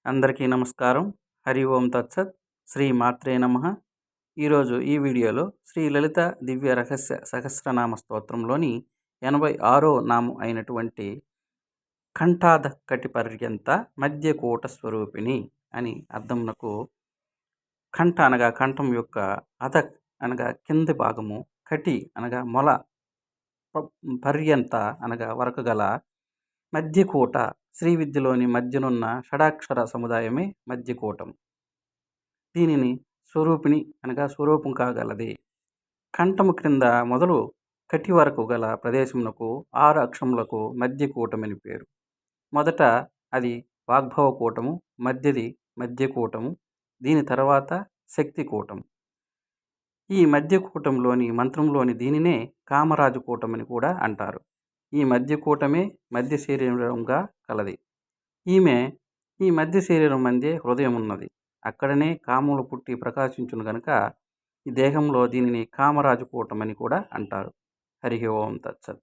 అందరికీ నమస్కారం. హరి ఓం తత్సత్. శ్రీ మాత్రే నమః. ఈరోజు ఈ వీడియోలో శ్రీ లలిత దివ్య రహస్య సహస్రనామ స్తోత్రంలోని 86వ నామం అయినటువంటి కంఠాధక్కటి పర్యంత మధ్యకూట స్వరూపిణి అని అర్థమునకు కంఠ అనగా కంఠం యొక్క అధక్ అనగా కింది భాగము, కటి అనగా మొల, పర్యంత అనగా వరకు గల మధ్యకూట శ్రీ విద్యలోని మధ్యనున్న షడాక్షర సముదాయమే మధ్యకూటం. దీనిని స్వరూపిణి అనగా స్వరూపం కాగలది. కంఠము క్రింద మొదలు కటి వరకు గల ప్రదేశమునకు 6 అక్షరములకు మధ్యకూటమని పేరు. మొదట అది వాగ్భవకూటము, మధ్యది మధ్యకూటము, దీని తర్వాత శక్తికూటం. ఈ మధ్యకూటంలోని మంత్రంలోని దీనినే కామరాజు కూటమని కూడా అంటారు. ఈ మధ్యకూటమే మధ్య శరీరంగా కలది. ఈమె ఈ మధ్య శరీరం మధ్య హృదయం ఉన్నది. అక్కడనే కామములు పుట్టి ప్రకాశించును గనుక ఈ దేహంలో దీనిని కామరాజు కూటమని కూడా అంటారు. హరి ఓం తత్సత్.